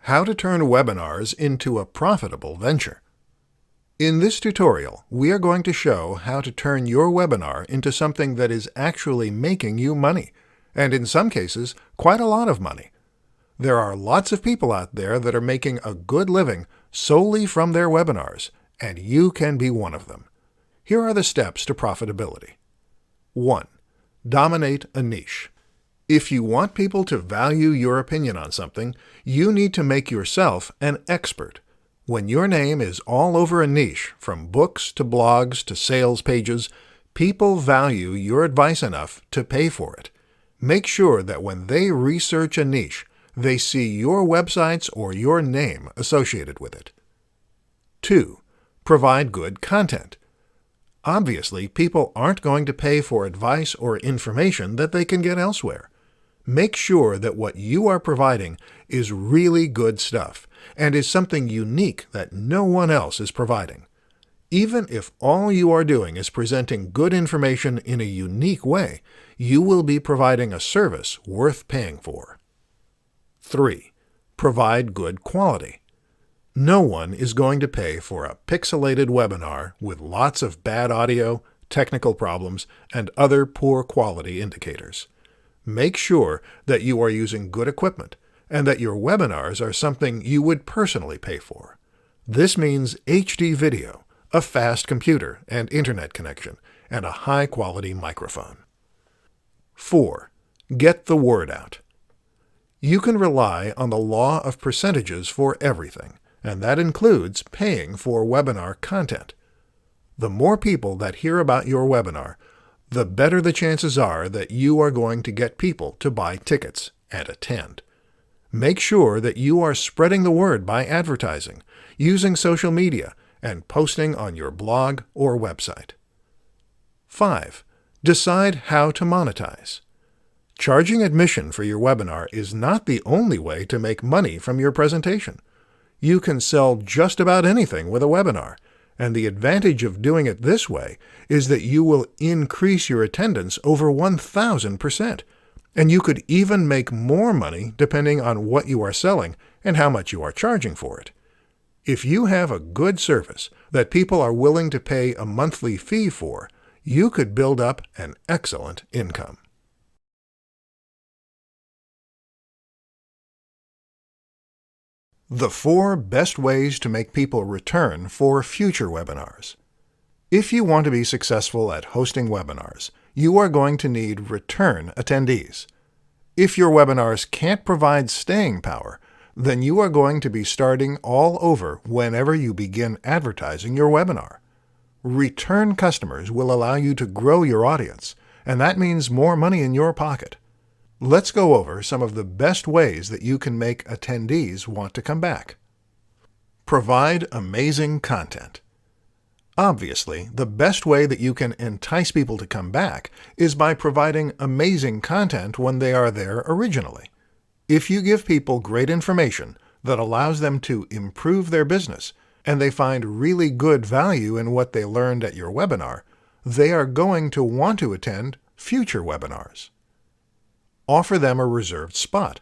How to turn webinars into a profitable venture. In this tutorial, we are going to show how to turn your webinar into something that is actually making you money, and in some cases, quite a lot of money. There are lots of people out there that are making a good living solely from their webinars, and you can be one of them. Here are the steps to profitability. 1. Dominate a niche. If you want people to value your opinion on something, you need to make yourself an expert. When your name is all over a niche, from books to blogs to sales pages, people value your advice enough to pay for it. Make sure that when they research a niche, they see your websites or your name associated with it. 2. Provide good content. Obviously, people aren't going to pay for advice or information that they can get elsewhere. Make sure that what you are providing is really good stuff and is something unique that no one else is providing. Even if all you are doing is presenting good information in a unique way, you will be providing a service worth paying for. 3. Provide good quality. No one is going to pay for a pixelated webinar with lots of bad audio, technical problems, and other poor quality indicators. Make sure that you are using good equipment and that your webinars are something you would personally pay for. This means HD video, a fast computer and internet connection, and a high-quality microphone. 4. Get the word out. You can rely on the law of percentages for everything, and that includes paying for webinar content. The more people that hear about your webinar, the better the chances are that you are going to get people to buy tickets and attend. Make sure that you are spreading the word by advertising, using social media, and posting on your blog or website. 5. Decide how to monetize. Charging admission for your webinar is not the only way to make money from your presentation. You can sell just about anything with a webinar, and the advantage of doing it this way is that you will increase your attendance over 1,000%, and you could even make more money depending on what you are selling and how much you are charging for it. If you have a good service that people are willing to pay a monthly fee for, you could build up an excellent income. The 4 best ways to make people return for future webinars. If you want to be successful at hosting webinars, you are going to need return attendees. If your webinars can't provide staying power, then you are going to be starting all over whenever you begin advertising your webinar. Return customers will allow you to grow your audience, and that means more money in your pocket. Let's go over some of the best ways that you can make attendees want to come back. Provide amazing content. Obviously, the best way that you can entice people to come back is by providing amazing content when they are there originally. If you give people great information that allows them to improve their business, and they find really good value in what they learned at your webinar, they are going to want to attend future webinars. Offer them a reserved spot.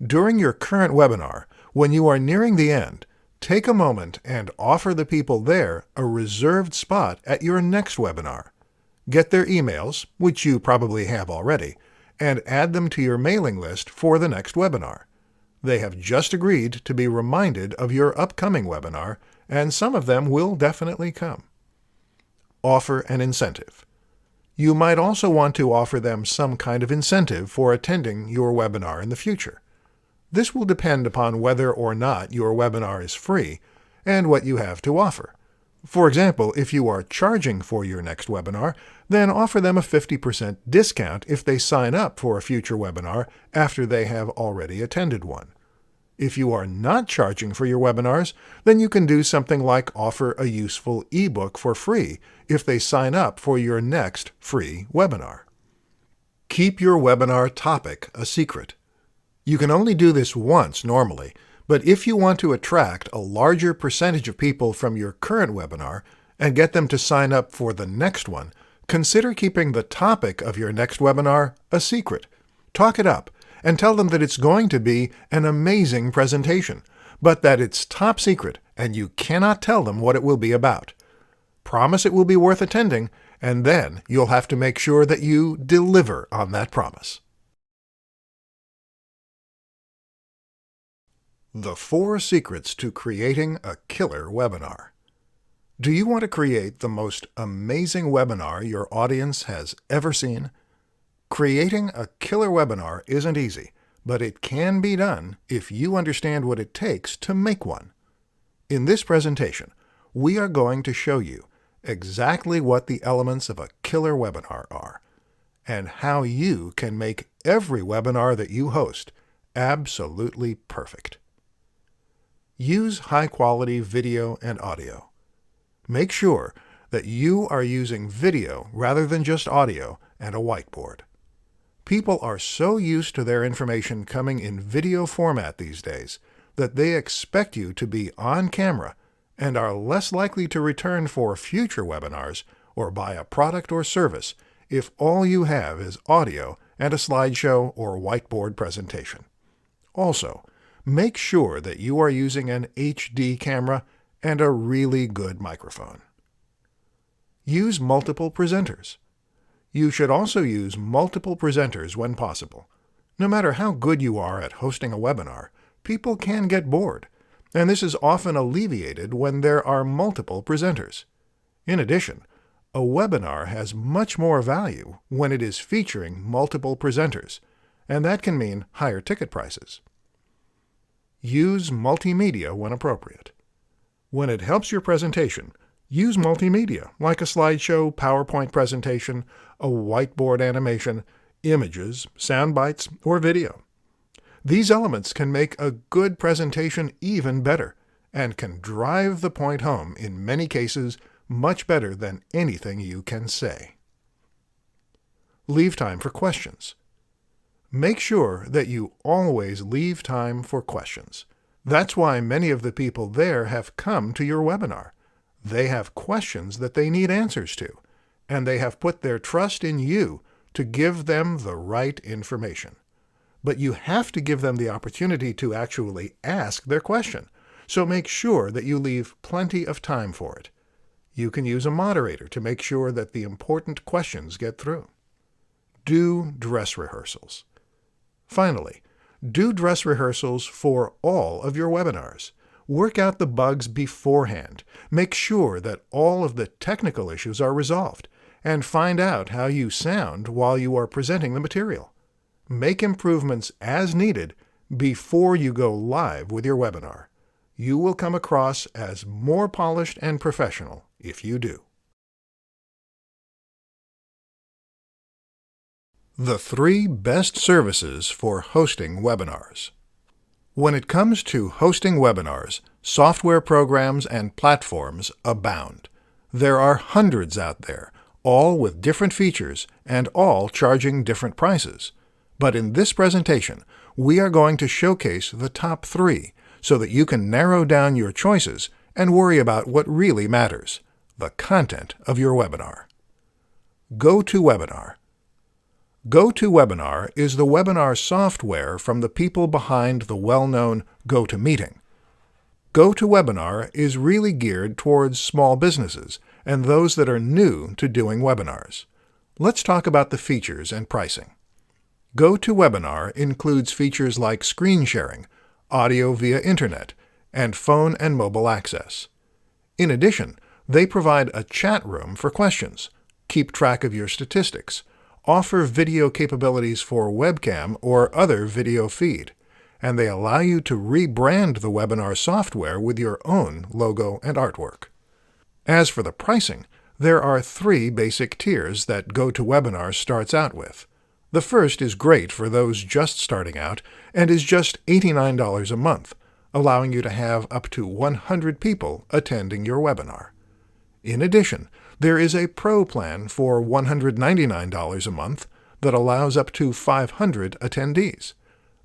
During your current webinar, when you are nearing the end, take a moment and offer the people there a reserved spot at your next webinar. Get their emails, which you probably have already, and add them to your mailing list for the next webinar. They have just agreed to be reminded of your upcoming webinar, and some of them will definitely come. Offer an incentive. You might also want to offer them some kind of incentive for attending your webinar in the future. This will depend upon whether or not your webinar is free and what you have to offer. For example, if you are charging for your next webinar, then offer them a 50% discount if they sign up for a future webinar after they have already attended one. If you are not charging for your webinars, then you can do something like offer a useful ebook for free if they sign up for your next free webinar. Keep your webinar topic a secret. You can only do this once normally, but if you want to attract a larger percentage of people from your current webinar and get them to sign up for the next one, consider keeping the topic of your next webinar a secret. Talk it up and tell them that it's going to be an amazing presentation, but that it's top secret and you cannot tell them what it will be about. Promise it will be worth attending, and then you'll have to make sure that you deliver on that promise. The 4 secrets to creating a killer webinar. Do you want to create the most amazing webinar your audience has ever seen? Creating a killer webinar isn't easy, but it can be done if you understand what it takes to make one. In this presentation, we are going to show you exactly what the elements of a killer webinar are, and how you can make every webinar that you host absolutely perfect. Use high-quality video and audio. Make sure that you are using video rather than just audio and a whiteboard. People are so used to their information coming in video format these days that they expect you to be on camera and are less likely to return for future webinars or buy a product or service if all you have is audio and a slideshow or whiteboard presentation. Also, make sure that you are using an HD camera and a really good microphone. Use multiple presenters. You should also use multiple presenters when possible. No matter how good you are at hosting a webinar, people can get bored, and this is often alleviated when there are multiple presenters. In addition, a webinar has much more value when it is featuring multiple presenters, and that can mean higher ticket prices. Use multimedia when appropriate. When it helps your presentation, use multimedia like a slideshow, PowerPoint presentation, a whiteboard animation, images, sound bites, or video. These elements can make a good presentation even better and can drive the point home in many cases much better than anything you can say. Leave time for questions. Make sure that you always leave time for questions. That's why many of the people there have come to your webinar. They have questions that they need answers to, and they have put their trust in you to give them the right information. But you have to give them the opportunity to actually ask their question, so make sure that you leave plenty of time for it. You can use a moderator to make sure that the important questions get through. Do dress rehearsals. Finally, do dress rehearsals for all of your webinars. Work out the bugs beforehand. Make sure that all of the technical issues are resolved, and find out how you sound while you are presenting the material. Make improvements as needed before you go live with your webinar. You will come across as more polished and professional if you do. The 3 best services for hosting webinars. When it comes to hosting webinars, software programs and platforms abound. There are hundreds out there, all with different features and all charging different prices. But in this presentation, we are going to showcase the top 3 so that you can narrow down your choices and worry about what really matters, the content of your webinar. GoToWebinar. GoToWebinar is the webinar software from the people behind the well-known GoToMeeting. GoToWebinar is really geared towards small businesses and those that are new to doing webinars. Let's talk about the features and pricing. GoToWebinar includes features like screen sharing, audio via internet, and phone and mobile access. In addition, they provide a chat room for questions, keep track of your statistics, offer video capabilities for webcam or other video feed, and they allow you to rebrand the webinar software with your own logo and artwork. As for the pricing, there are 3 basic tiers that GoToWebinar starts out with. The first is great for those just starting out and is just $89 a month, allowing you to have up to 100 people attending your webinar. In addition, there is a Pro plan for $199 a month that allows up to 500 attendees.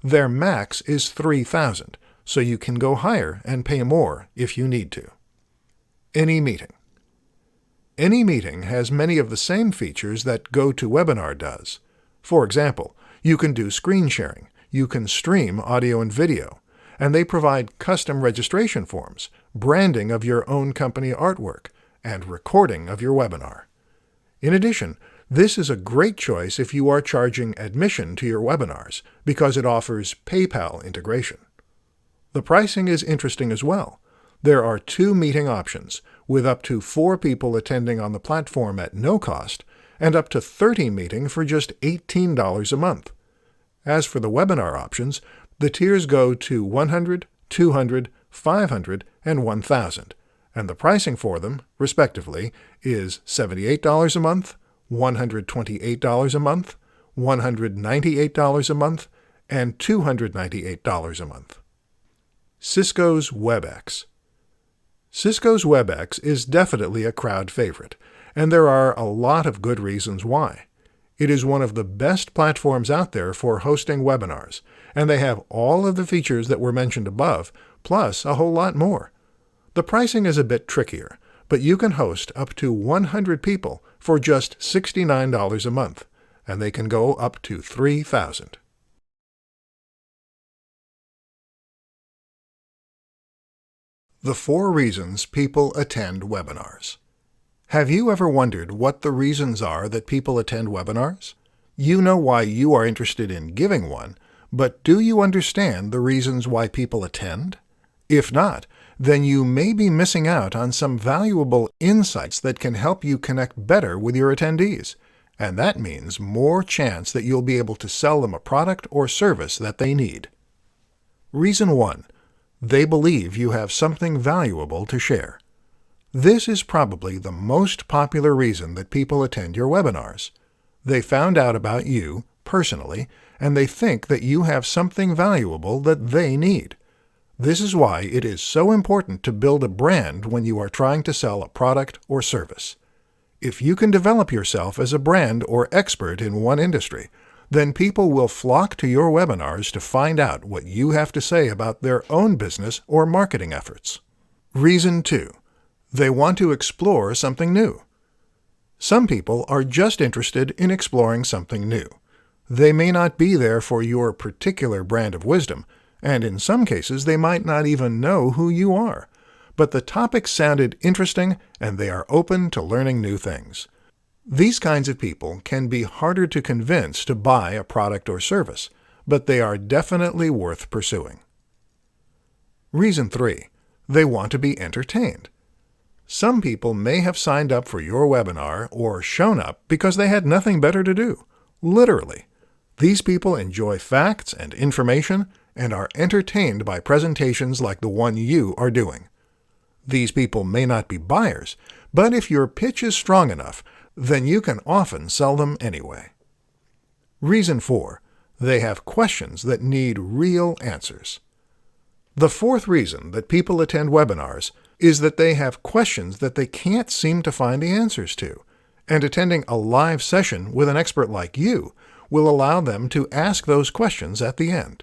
Their max is $3,000, so you can go higher and pay more if you need to. AnyMeeting. AnyMeeting has many of the same features that GoToWebinar does. For example, you can do screen sharing, you can stream audio and video, and they provide custom registration forms, branding of your own company artwork, and recording of your webinar. In addition, this is a great choice if you are charging admission to your webinars because it offers PayPal integration. The pricing is interesting as well. There are 2 meeting options, with up to 4 people attending on the platform at no cost, and up to 30 meeting for just $18 a month. As for the webinar options, the tiers go to $100, $200, $500, and $1,000, and the pricing for them, respectively, is $78 a month, $128 a month, $198 a month, and $298 a month. Cisco's WebEx. Cisco's WebEx is definitely a crowd favorite, and there are a lot of good reasons why. It is one of the best platforms out there for hosting webinars, and they have all of the features that were mentioned above, plus a whole lot more. The pricing is a bit trickier, but you can host up to 100 people for just $69 a month, and they can go up to 3,000. The 4 reasons people attend webinars. Have you ever wondered what the reasons are that people attend webinars? You know why you are interested in giving one, but do you understand the reasons why people attend? If not, then you may be missing out on some valuable insights that can help you connect better with your attendees, and that means more chance that you'll be able to sell them a product or service that they need. Reason 1. They believe you have something valuable to share. This is probably the most popular reason that people attend your webinars. They found out about you, personally, and they think that you have something valuable that they need. This is why it is so important to build a brand when you are trying to sell a product or service. If you can develop yourself as a brand or expert in one industry, then people will flock to your webinars to find out what you have to say about their own business or marketing efforts. Reason 2. They want to explore something new. Some people are just interested in exploring something new. They may not be there for your particular brand of wisdom, and in some cases they might not even know who you are. But the topic sounded interesting, and they are open to learning new things. These kinds of people can be harder to convince to buy a product or service, but they are definitely worth pursuing. Reason 3. They want to be entertained. Some people may have signed up for your webinar or shown up because they had nothing better to do. Literally. These people enjoy facts and information and are entertained by presentations like the one you are doing. These people may not be buyers, but if your pitch is strong enough, then you can often sell them anyway. Reason 4. They have questions that need real answers. The 4th reason that people attend webinars is that they have questions that they can't seem to find the answers to, and attending a live session with an expert like you will allow them to ask those questions at the end.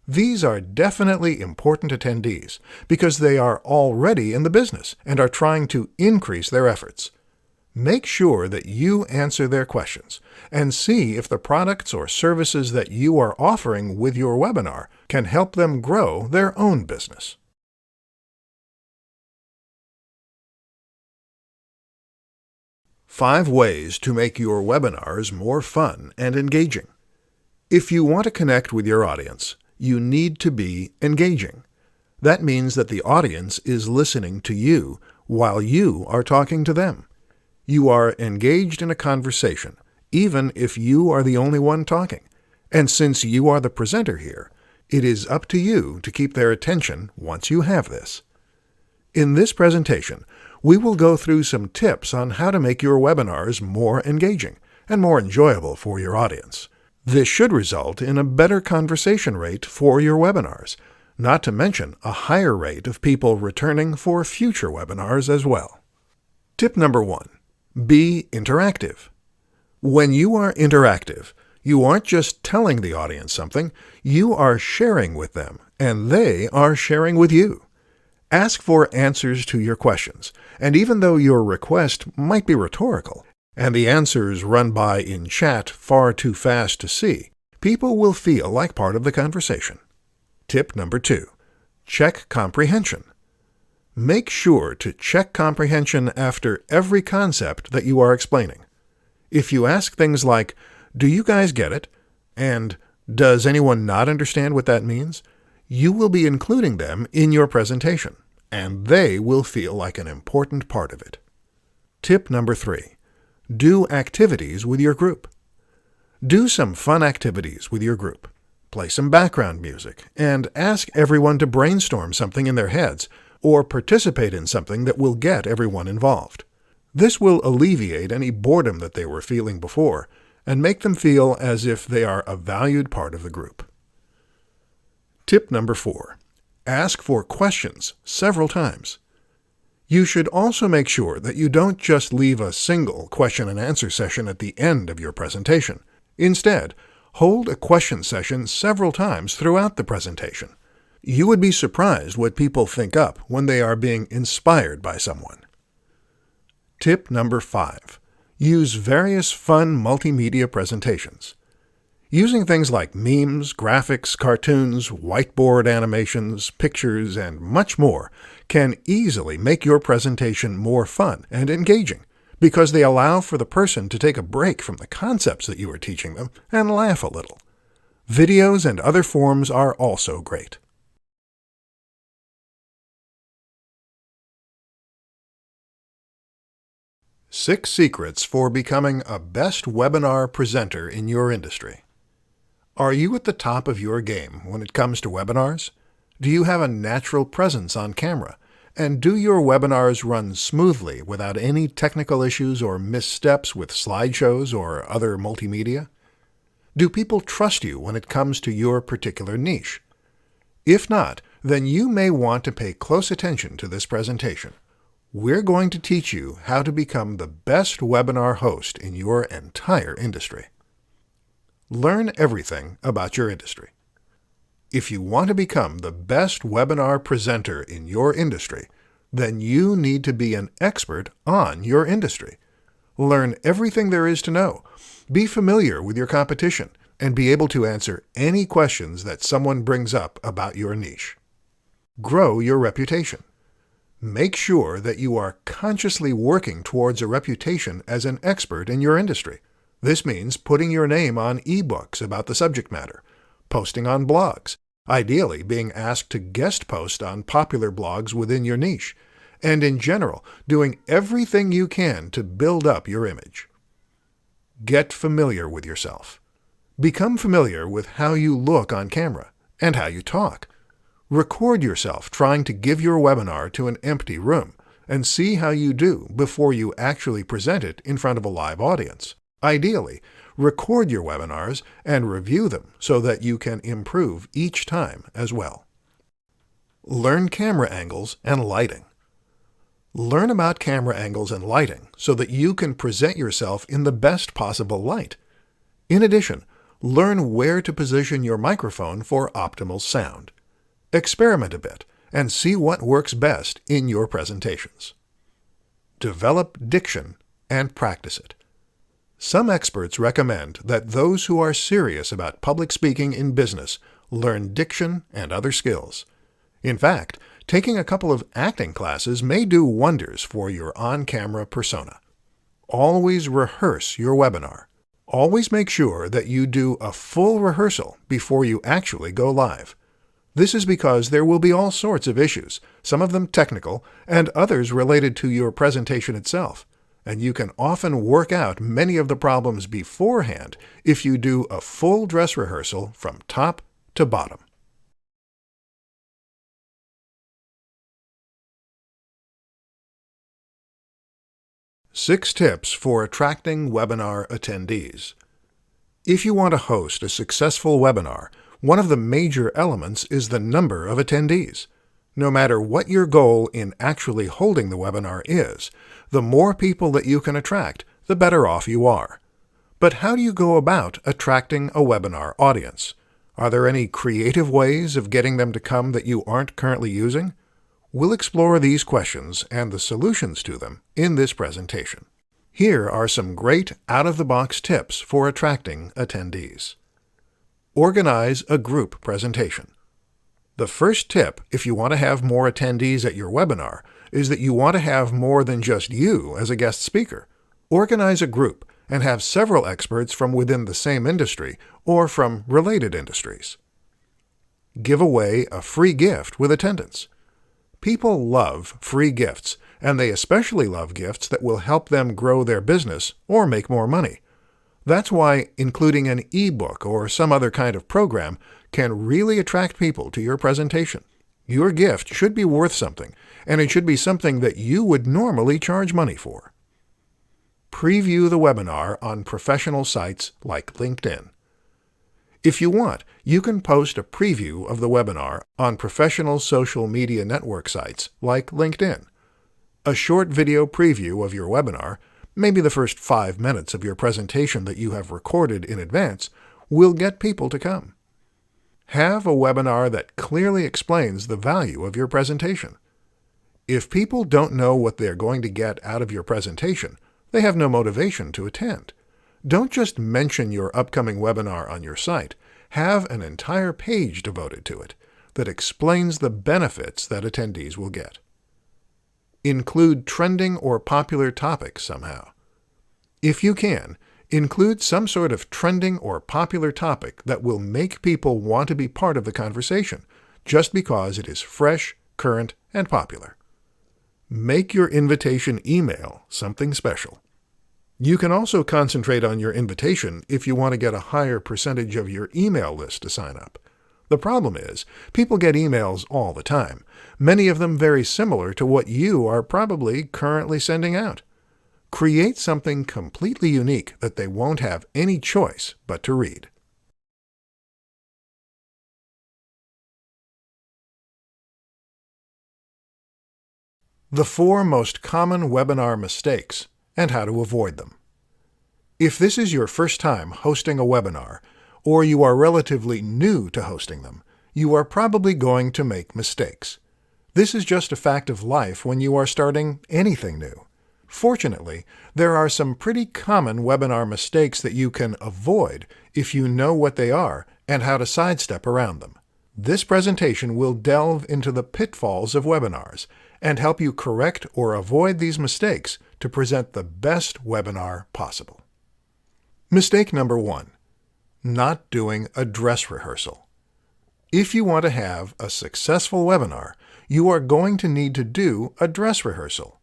These are definitely important attendees because they are already in the business and are trying to increase their efforts. Make sure that you answer their questions and see if the products or services that you are offering with your webinar can help them grow their own business. Five ways to make your webinars more fun and engaging. If you want to connect with your audience, you need to be engaging. That means that the audience is listening to you while you are talking to them. You are engaged in a conversation, even if you are the only one talking. And since you are the presenter here, it is up to you to keep their attention once you have this. In this presentation, we will go through some tips on how to make your webinars more engaging and more enjoyable for your audience. This should result in a better conversation rate for your webinars, not to mention a higher rate of people returning for future webinars as well. Tip number 1. Be interactive. When you are interactive, you aren't just telling the audience something, you are sharing with them, and they are sharing with you. Ask for answers to your questions, and even though your request might be rhetorical, and the answers run by in chat far too fast to see, People will feel like part of the conversation. Tip number 2. Check comprehension. Make sure to check comprehension after every concept that you are explaining. If you ask things like, "Do you guys get it?" and "Does anyone not understand what that means?" you will be including them in your presentation, and they will feel like an important part of it. Tip number 3. Do activities with your group. Do some fun activities with your group. Play some background music, and ask everyone to brainstorm something in their heads, or participate in something that will get everyone involved. This will alleviate any boredom that they were feeling before, and make them feel as if they are a valued part of the group. Tip number 4. Ask for questions several times. You should also make sure that you don't just leave a single question and answer session at the end of your presentation. Instead, hold a question session several times throughout the presentation. You would be surprised what people think up when they are being inspired by someone. Tip number 5. Use various fun multimedia presentations. Using things like memes, graphics, cartoons, whiteboard animations, pictures, and much more can easily make your presentation more fun and engaging because they allow for the person to take a break from the concepts that you are teaching them and laugh a little. Videos and other forms are also great. Six secrets for becoming a best webinar presenter in your industry. Are you at the top of your game when it comes to webinars? Do you have a natural presence on camera? And do your webinars run smoothly without any technical issues or missteps with slideshows or other multimedia? Do people trust you when it comes to your particular niche? If not, then you may want to pay close attention to this presentation. We're going to teach you how to become the best webinar host in your entire industry. Learn everything about your industry. If you want to become the best webinar presenter in your industry, then you need to be an expert on your industry. Learn everything there is to know. Be familiar with your competition and be able to answer any questions that someone brings up about your niche. Grow your reputation. Make sure that you are consciously working towards a reputation as an expert in your industry. This means putting your name on ebooks about the subject matter, posting on blogs, ideally being asked to guest post on popular blogs within your niche, and in general, doing everything you can to build up your image. Get familiar with yourself. Become familiar with how you look on camera and how you talk. Record yourself trying to give your webinar to an empty room and see how you do before you actually present it in front of a live audience. Ideally, record your webinars and review them so that you can improve each time as well. Learn camera angles and lighting. Learn about camera angles and lighting so that you can present yourself in the best possible light. In addition, learn where to position your microphone for optimal sound. Experiment a bit and see what works best in your presentations. Develop diction and practice it. Some experts recommend that those who are serious about public speaking in business learn diction and other skills. In fact, taking a couple of acting classes may do wonders for your on-camera persona. Always rehearse your webinar. Always make sure that you do a full rehearsal before you actually go live. This is because there will be all sorts of issues, some of them technical, and others related to your presentation itself, and you can often work out many of the problems beforehand if you do a full dress rehearsal from top to bottom. Six tips for attracting webinar attendees. If you want to host a successful webinar, one of the major elements is the number of attendees. No matter what your goal in actually holding the webinar is, the more people that you can attract, the better off you are. But how do you go about attracting a webinar audience? Are there any creative ways of getting them to come that you aren't currently using? We'll explore these questions and the solutions to them in this presentation. Here are some great out-of-the-box tips for attracting attendees. Organize a group presentation. The first tip, if you want to have more attendees at your webinar, is that you want to have more than just you as a guest speaker. Organize a group and have several experts from within the same industry or from related industries. Give away a free gift with attendance. People love free gifts, and they especially love gifts that will help them grow their business or make more money. That's why including an e-book or some other kind of program can really attract people to your presentation. Your gift should be worth something, and it should be something that you would normally charge money for. Preview the webinar on professional sites like LinkedIn. If you want, you can post a preview of the webinar on professional social media network sites like LinkedIn. A short video preview of your webinar, maybe the first 5 minutes of your presentation that you have recorded in advance, will get people to come. Have a webinar that clearly explains the value of your presentation. If people don't know what they're going to get out of your presentation, they have no motivation to attend. Don't just mention your upcoming webinar on your site. Have an entire page devoted to it that explains the benefits that attendees will get. Include trending or popular topics somehow. If you can, include some sort of trending or popular topic that will make people want to be part of the conversation, just because it is fresh, current, and popular. Make your invitation email something special. You can also concentrate on your invitation if you want to get a higher percentage of your email list to sign up. The problem is, people get emails all the time, many of them very similar to what you are probably currently sending out. Create something completely unique that they won't have any choice but to read. The 4 most common webinar mistakes and how to avoid them. If this is your first time hosting a webinar, or you are relatively new to hosting them, you are probably going to make mistakes. This is just a fact of life when you are starting anything new. Fortunately, there are some pretty common webinar mistakes that you can avoid if you know what they are and how to sidestep around them. This presentation will delve into the pitfalls of webinars and help you correct or avoid these mistakes to present the best webinar possible. Mistake number 1. Not doing a dress rehearsal. If you want to have a successful webinar, you are going to need to do a dress rehearsal.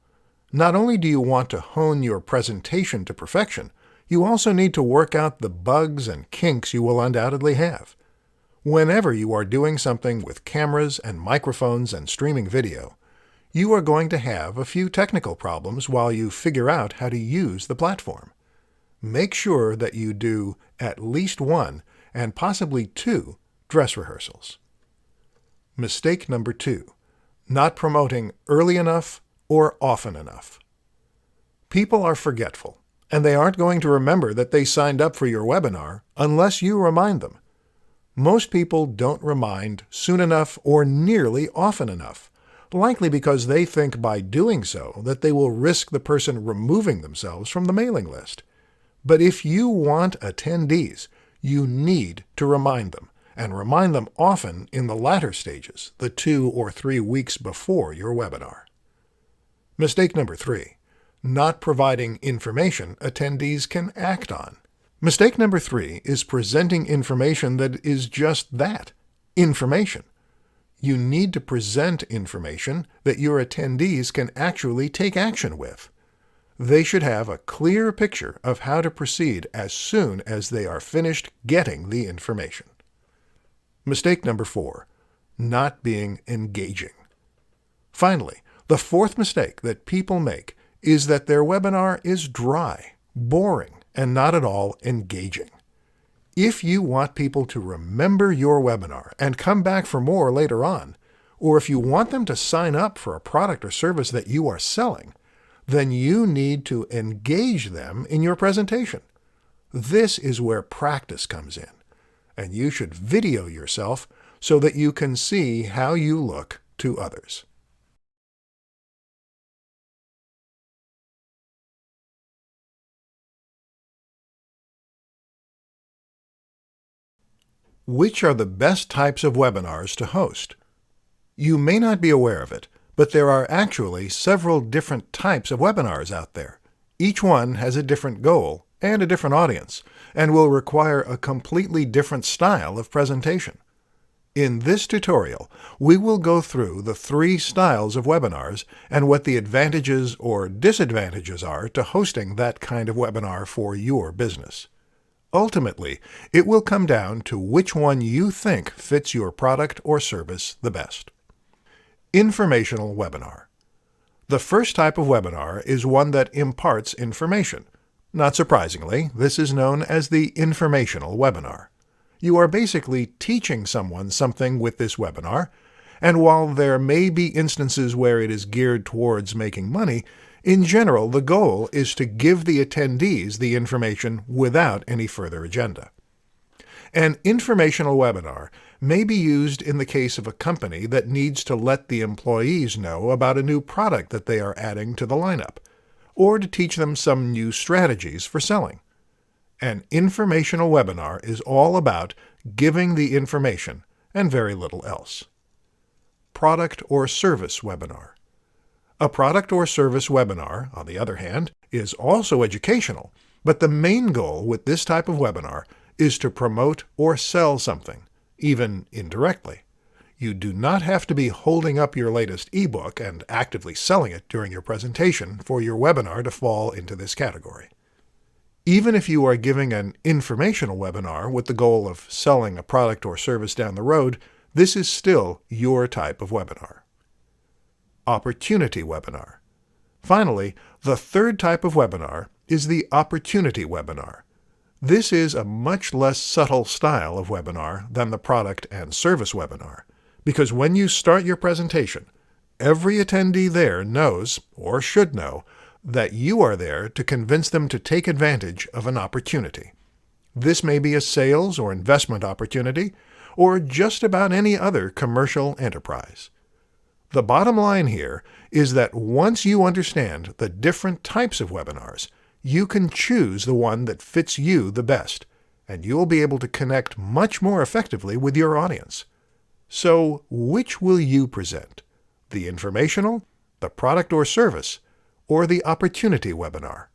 Not only do you want to hone your presentation to perfection, you also need to work out the bugs and kinks you will undoubtedly have. Whenever you are doing something with cameras and microphones and streaming video, you are going to have a few technical problems while you figure out how to use the platform. Make sure that you do at least 1 and possibly 2 dress rehearsals. Mistake number 2. Not promoting early enough or often enough. People are forgetful, and they aren't going to remember that they signed up for your webinar unless you remind them. Most people don't remind soon enough or nearly often enough, likely because they think by doing so that they will risk the person removing themselves from the mailing list. But if you want attendees, you need to remind them, and remind them often in the latter stages, the 2 or 3 weeks before your webinar. Mistake number 3. Not providing information attendees can act on. Mistake number 3 is presenting information that is just that, information. You need to present information that your attendees can actually take action with. They should have a clear picture of how to proceed as soon as they are finished getting the information. Mistake number 4. Not being engaging. Finally, the 4th mistake that people make is that their webinar is dry, boring, and not at all engaging. If you want people to remember your webinar and come back for more later on, or if you want them to sign up for a product or service that you are selling, then you need to engage them in your presentation. This is where practice comes in, and you should video yourself so that you can see how you look to others. Which are the best types of webinars to host? You may not be aware of it, but there are actually several different types of webinars out there. Each one has a different goal and a different audience, and will require a completely different style of presentation. In this tutorial, we will go through the 3 styles of webinars and what the advantages or disadvantages are to hosting that kind of webinar for your business. Ultimately, it will come down to which one you think fits your product or service the best. Informational webinar. The first type of webinar is one that imparts information. Not surprisingly, this is known as the informational webinar. You are basically teaching someone something with this webinar, and while there may be instances where it is geared towards making money, in general the goal is to give the attendees the information without any further agenda. An informational webinar may be used in the case of a company that needs to let the employees know about a new product that they are adding to the lineup, or to teach them some new strategies for selling. An informational webinar is all about giving the information and very little else. Product or service webinar. A product or service webinar, on the other hand, is also educational, but the main goal with this type of webinar is to promote or sell something, even indirectly. You do not have to be holding up your latest ebook and actively selling it during your presentation for your webinar to fall into this category. Even if you are giving an informational webinar with the goal of selling a product or service down the road, this is still your type of webinar. Opportunity webinar. Finally, the third type of webinar is the opportunity webinar. This is a much less subtle style of webinar than the product and service webinar, because when you start your presentation, every attendee there knows, or should know, that you are there to convince them to take advantage of an opportunity. This may be a sales or investment opportunity, or just about any other commercial enterprise. The bottom line here is that once you understand the different types of webinars, you can choose the one that fits you the best, and you'll be able to connect much more effectively with your audience. So, which will you present? The informational, the product or service, or the opportunity webinar?